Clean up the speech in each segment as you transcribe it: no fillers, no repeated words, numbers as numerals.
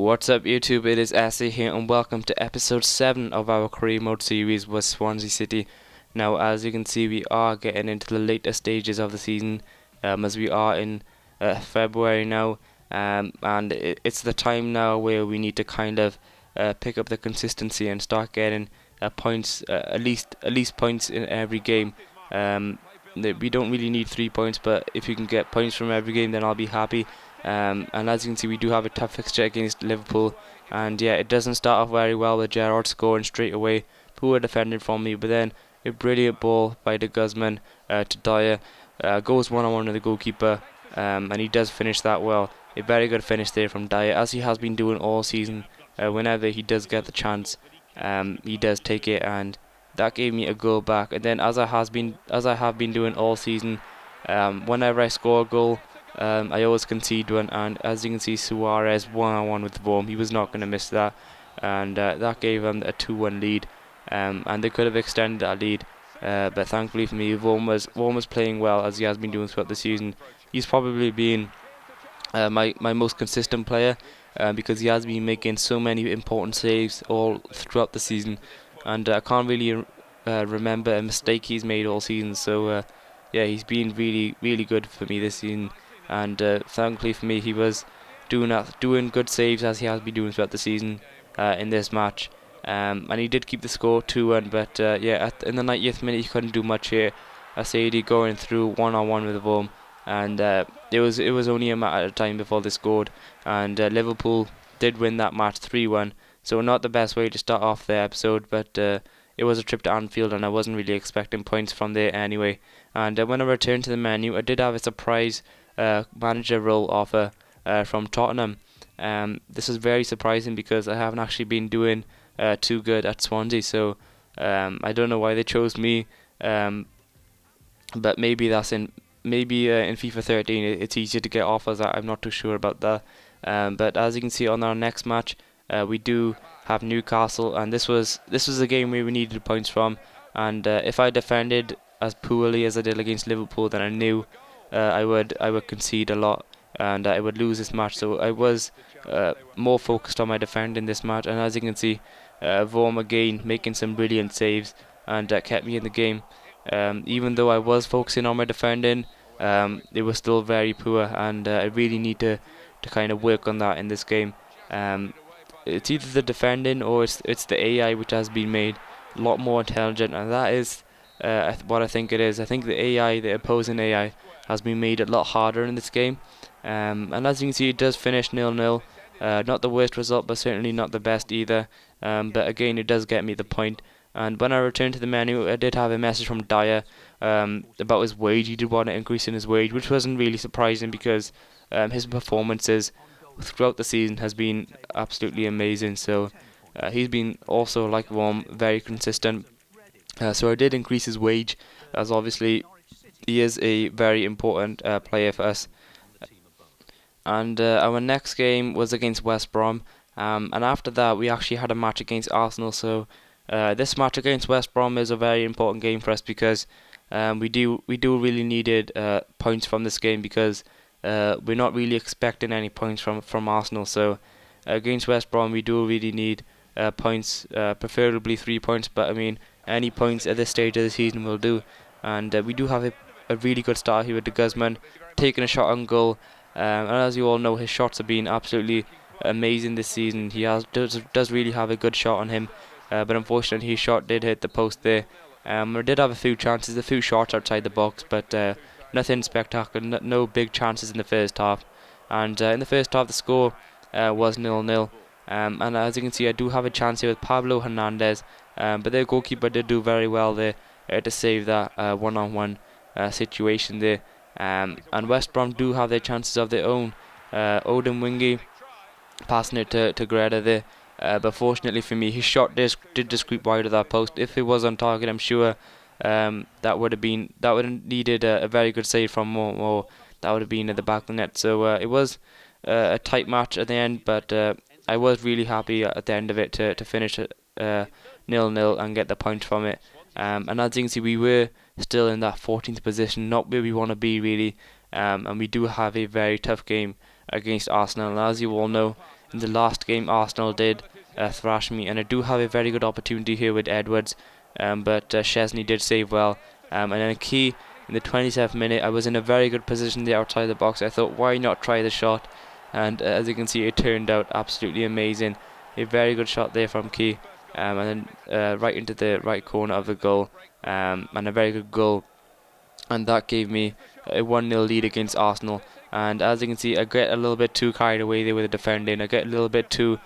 What's up YouTube, it is Assie here and welcome to episode 7 of our career mode series with Swansea City. Now as you can see, we are getting into the later stages of the season, as we are in February now, and it's the time now where we need to kind of pick up the consistency and start getting points, at least points in every game. We don't really need 3 points, but if you can get points from every game then I'll be happy. And as you can see, we do have a tough fixture against Liverpool, and yeah, it doesn't start off very well with Gerrard scoring straight away. Poor defending from me, but then a brilliant ball by the Guzman to Dyer, goes one-on-one with the goalkeeper, and he does finish that well. A very good finish there from Dyer, as he has been doing all season. Whenever he does get the chance, he does take it, and that gave me a goal back. And then as I have been doing all season, whenever I score a goal, I always concede one, and as you can see, Suarez one-on-one with Brom, he was not going to miss that, and that gave them a 2-1 lead, and they could have extended that lead, but thankfully for me, Brom was playing well, as he has been doing throughout the season. He's probably been my most consistent player, because he has been making so many important saves all throughout the season, and I can't really remember a mistake he's made all season. So yeah, he's been really good for me this season. And thankfully for me, he was doing good saves, as he has been doing throughout the season in this match, and he did keep the score 2-1. But yeah, in the 90th minute he couldn't do much here. Asadi going through one-on-one with Brom, and it was only a matter of time before they scored, and Liverpool did win that match 3-1. So not the best way to start off the episode, but it was a trip to Anfield, and I wasn't really expecting points from there anyway. And when I returned to the menu, I did have a surprise manager role offer from Tottenham. This is very surprising because I haven't actually been doing too good at Swansea, so I don't know why they chose me, but maybe in FIFA 13 it's easier to get offers. I'm not too sure about that, but as you can see on our next match, we do have Newcastle, and this was a game where we needed points from, and if I defended as poorly as I did against Liverpool, then I knew I would concede a lot, and I would lose this match. So I was more focused on my defending this match, and as you can see, Brom again making some brilliant saves, and kept me in the game. Even though I was focusing on my defending, it was still very poor, and I really need to kind of work on that in this game. It's either the defending or it's the AI which has been made a lot more intelligent, and that is what I think it is. I think the AI, the opposing AI, has been made a lot harder in this game, and as you can see, it does finish 0-0. Not the worst result, but certainly not the best either, but again, it does get me the point. And when I returned to the menu, I did have a message from Dyer about his wage. He did want to increase in his wage, which wasn't really surprising because his performances throughout the season has been absolutely amazing. So he's been also, like Brom, very consistent. So I did increase his wage, as obviously he is a very important player for us. And our next game was against West Brom, and after that we actually had a match against Arsenal. So this match against West Brom is a very important game for us because we do really needed points from this game, because we're not really expecting any points from Arsenal. So against West Brom we do really need points, preferably 3 points, but I mean any points at this stage of the season will do. And we do have a really good start here with the Guzman taking a shot on goal, and as you all know, his shots have been absolutely amazing this season. He does really have a good shot on him, but unfortunately his shot did hit the post there. We did have a few chances, a few shots outside the box, but nothing spectacular, no big chances in the first half. And in the first half the score was 0-0, and as you can see, I do have a chance here with Pablo Hernandez, but their goalkeeper did do very well there to save that one-on-one situation there. And West Brom do have their chances of their own. Odin Wingy passing it to Greta there, but fortunately for me, his shot did just creep wide of that post. If it was on target, I'm sure that would have needed a very good save from Moore. That would have been at the back of the net. So it was a tight match at the end, but I was really happy at the end of it to finish it 0-0 and get the point from it. And as you can see, we were still in that 14th position, not where we want to be really, and we do have a very tough game against Arsenal. And as you all know, in the last game Arsenal did thrash me, and I do have a very good opportunity here with Edwards, but Chesney did save well, and then a key in the 27th minute. I was in a very good position there outside the box. I thought, why not try the shot? And as you can see, it turned out absolutely amazing. A very good shot there from Key, and then right into the right corner of the goal, and a very good goal. And that gave me a 1-0 lead against Arsenal. And as you can see, I get a little bit too carried away there with the defending. I get a little bit too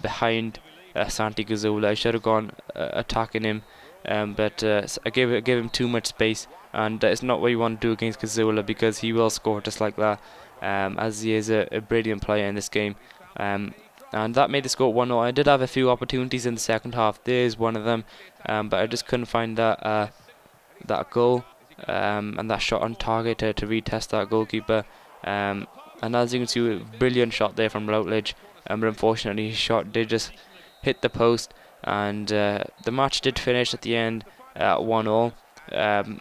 behind Santi Cazorla. I should have gone attacking him, but I gave him too much space, and it's not what you want to do against Cazorla, because he will score just like that, as he is a brilliant player in this game. And that made the score 1-0. I did have a few opportunities in the second half. There's one of them, but I just couldn't find that goal and that shot on target to retest that goalkeeper. And as you can see, a brilliant shot there from Routledge, but unfortunately his shot did just hit the post, and the match did finish at the end at 1-0.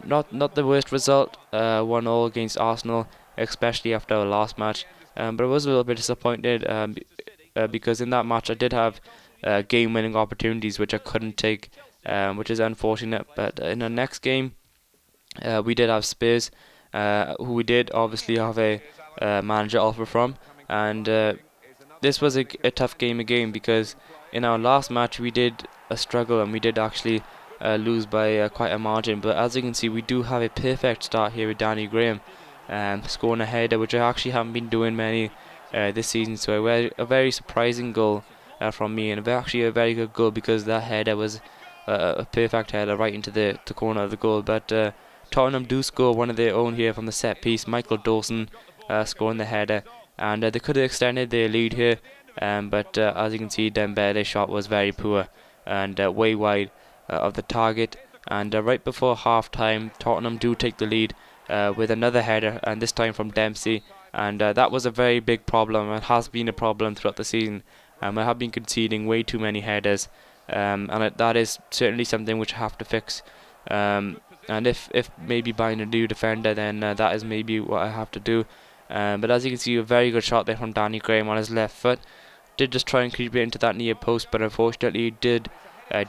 Not the worst result, 1-0 against Arsenal, especially after our last match, but I was a little bit disappointed because in that match I did have game-winning opportunities which I couldn't take, which is unfortunate. But in the next game we did have Spurs, who we did obviously have a manager offer from, and this was a tough game again, because in our last match we did struggle, and we did actually lose by quite a margin. But as you can see, we do have a perfect start here with Danny Graham scoring a header, which I actually haven't been doing many this season. So a very surprising goal from me, and actually a very good goal, because that header was a perfect header right into the corner of the goal. But Tottenham do score one of their own here from the set piece. Michael Dawson scoring the header, and they could have extended their lead here, but as you can see, Dembele's shot was very poor and way wide of the target. And right before half time, Tottenham do take the lead with another header, and this time from Dempsey, and that was a very big problem. It has been a problem throughout the season. I have been conceding way too many headers, and that is certainly something which I have to fix. And if maybe buying a new defender, then that is maybe what I have to do. But as you can see, a very good shot there from Danny Graham on his left foot. Did just try and creep it into that near post, but unfortunately did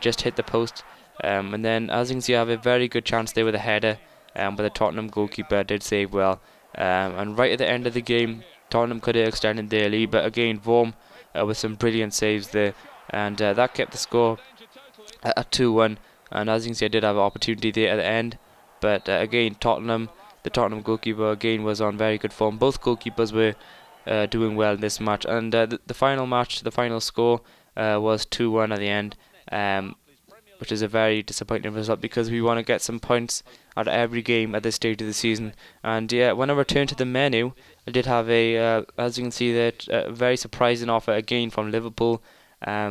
just hit the post. And then as you can see, I have a very good chance there with a header, but the Tottenham goalkeeper did save well. And right at the end of the game, Tottenham could have extended their lead, but again, Brom with some brilliant saves there, and that kept the score at 2-1. And as you can see, I did have an opportunity there at the end, but again, the Tottenham goalkeeper again was on very good form. Both goalkeepers were doing well in this match, and the final score was 2-1 at the end, which is a very disappointing result, because we want to get some points out of every game at this stage of the season. And yeah, when I returned to the menu, I did have as you can see, that very surprising offer again from Liverpool,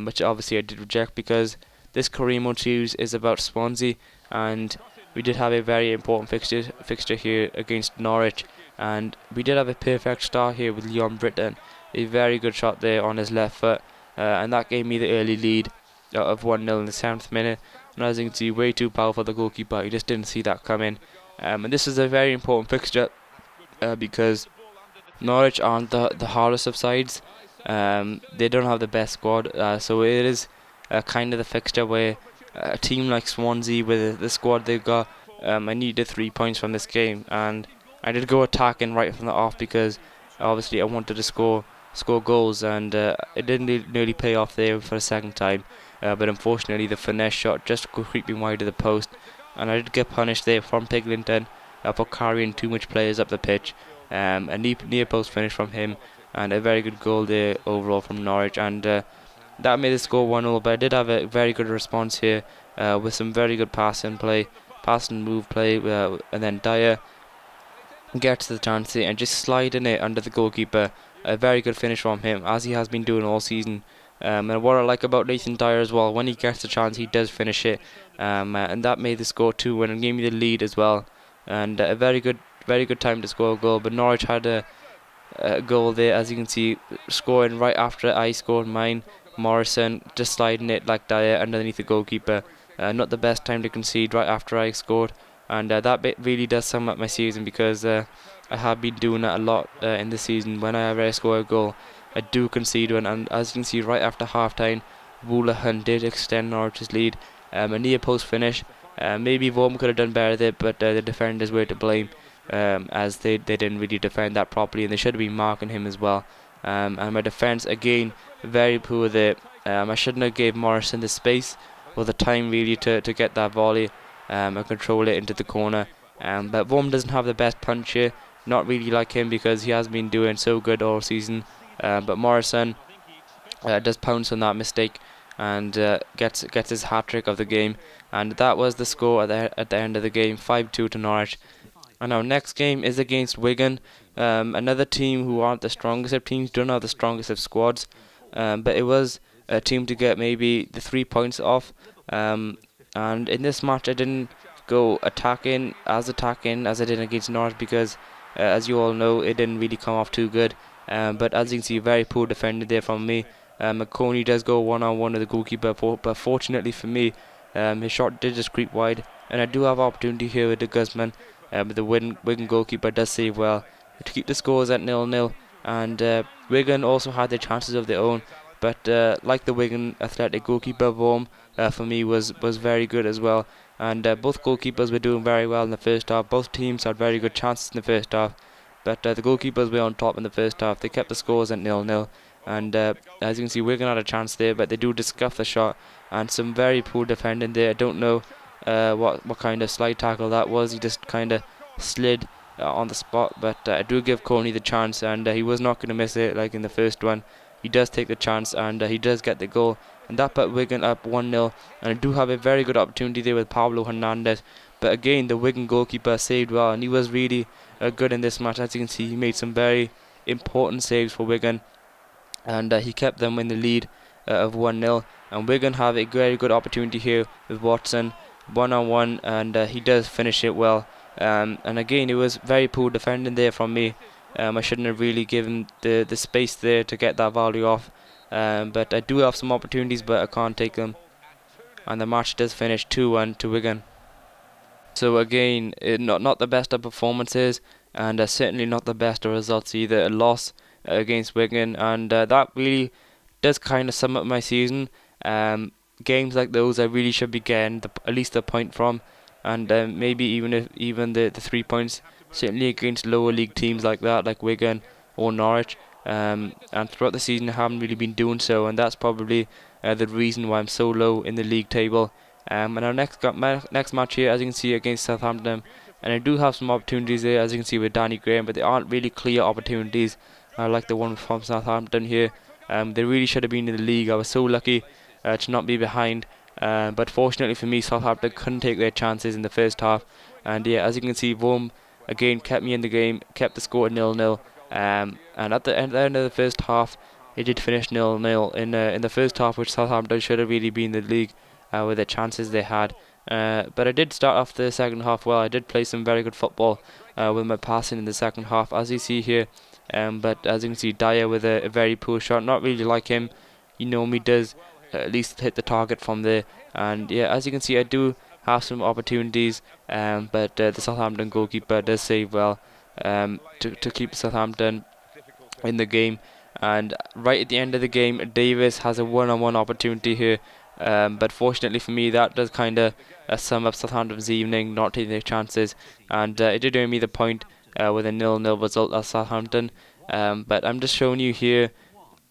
which obviously I did reject, because this Karimo choose is about Swansea, and we did have a very important fixture here against Norwich, and we did have a perfect start here with Leon Britton, a very good shot there on his left foot, and that gave me the early lead of 1-0 in the 7th minute. And as you can see, way too powerful the goalkeeper, he just didn't see that coming. And this is a very important fixture because Norwich aren't the hardest of sides. They don't have the best squad, so it is kind of the fixture where a team like Swansea, with the squad they've got, I needed 3 points from this game, and I did go attacking right from the off, because obviously I wanted to score goals, and it didn't nearly pay off there for a second time, but unfortunately the finesse shot just creeping wide of the post, and I did get punished there from Piglinton for carrying too much players up the pitch. A near post finish from him, and a very good goal there overall from Norwich, and that made the score 1-0. But I did have a very good response here with some very good pass and move play, and then Dyer gets the chance and just sliding it under the goalkeeper. A very good finish from him, as he has been doing all season. And what I like about Nathan Dyer as well, when he gets the chance, he does finish it, and that made the score 2-1 and gave me the lead as well. And a very good time to score a goal. But Norwich had a goal there, as you can see, scoring right after I scored mine. Morrison just sliding it like Dyer underneath the goalkeeper. Not the best time to concede right after I scored, and that bit really does sum up my season, because I have been doing that a lot in the season. Whenever I score a goal, do concede one, and as you can see right after half time, Woolahan did extend Norwich's lead. A near post finish. Maybe Brom could have done better there, but the defenders were to blame, as they didn't really defend that properly, and they should have been marking him as well. And my defence again very poor there. I shouldn't have gave Morrison the space or the time really to get that volley and control it into the corner. But Brom doesn't have the best punch here. Not really like him because he has been doing so good all season. But Morrison does pounce on that mistake and gets his hat-trick of the game, and that was the score at the end of the game, 5-2 to Norwich. And our next game is against Wigan, another team who aren't the strongest of teams, don't have the strongest of squads, but it was a team to get maybe the 3 points off. And in this match I didn't go attacking as I did against Norwich because as you all know, it didn't really come off too good. But as you can see, very poor defending there from me. McConey does go one-on-one with the goalkeeper, but fortunately for me, his shot did just creep wide, and I do have opportunity here with the Guzman, but the Wigan goalkeeper does save well to keep the scores at 0-0. And Wigan also had their chances of their own, but like the Wigan Athletic goalkeeper, Brom for me was very good as well. And both goalkeepers were doing very well in the first half. Both teams had very good chances in the first half, but the goalkeepers were on top in the first half. They kept the scores at 0-0. And as you can see, Wigan had a chance there, but they do discuss the shot, and some very poor defending there. I don't know what kind of slide tackle that was. He just kind of slid on the spot, but I do give Coney the chance, and he was not going to miss it like in the first one. He does take the chance, and he does get the goal, and that put Wigan up 1-0. And I do have a very good opportunity there with Pablo Hernandez, but again the Wigan goalkeeper saved well, and he was really good in this match. As you can see, he made some very important saves for Wigan, and he kept them in the lead of 1-0. And Wigan have a very good opportunity here with Watson one-on-one, and he does finish it well. And again, it was very poor defending there from me. I shouldn't have really given the space there to get that volley off, but I do have some opportunities, but I can't take them. And the match does finish 2-1 to Wigan. So again, not the best of performances, and certainly not the best of results either. A loss against Wigan, and that really does kind of sum up my season. Games like those I really should be getting at least a point from, and maybe even the 3 points, certainly against lower league teams like that, like Wigan or Norwich. And throughout the season I haven't really been doing so, and that's probably the reason why I'm so low in the league table. And our next match here, as you can see, against Southampton, and I do have some opportunities there, as you can see, with Danny Graham, but they aren't really clear opportunities like the one from Southampton here. They really should have been in the league. I was so lucky to not be behind, but fortunately for me, Southampton couldn't take their chances in the first half. And yeah, as you can see, Brom again kept me in the game, kept the score at 0-0. And at the end of the first half, it did finish 0-0 in the first half, which Southampton should have really been in the league with the chances they had. But I did start off the second half well. I did play some very good football with my passing in the second half, as you see here. But as you can see, Dyer with a very poor shot. Not really like him. He normally does at least hit the target from there. And yeah, as you can see, I do have some opportunities, but the Southampton goalkeeper does save well to keep Southampton in the game. And right at the end of the game, Davis has a one-on-one opportunity here, but fortunately for me, that does kind of sum up Southampton's evening, not taking their chances, and it did earn me the point with a 0-0 result at Southampton. But I'm just showing you here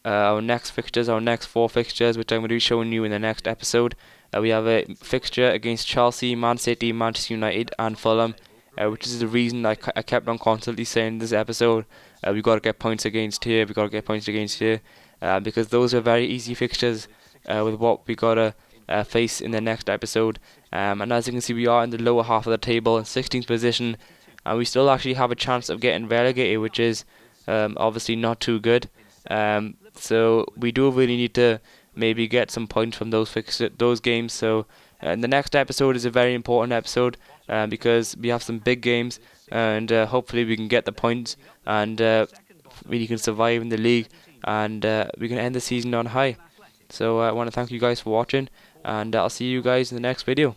our next fixtures, our next 4 fixtures, which I'm going to be showing you in the next episode. We have a fixture against Chelsea, Man City, Manchester United and Fulham, which is the reason I kept on constantly saying this episode, we've got to get points against here, we've got to get points against here, because those are very easy fixtures with what we got to face in the next episode. And as you can see, we are in the lower half of the table in 16th position, and we still actually have a chance of getting relegated, which is obviously not too good. So we do really need to maybe get some points from those games. So the next episode is a very important episode because we have some big games, and hopefully we can get the points, and we can survive in the league, and we can end the season on high. So I want to thank you guys for watching, and I'll see you guys in the next video.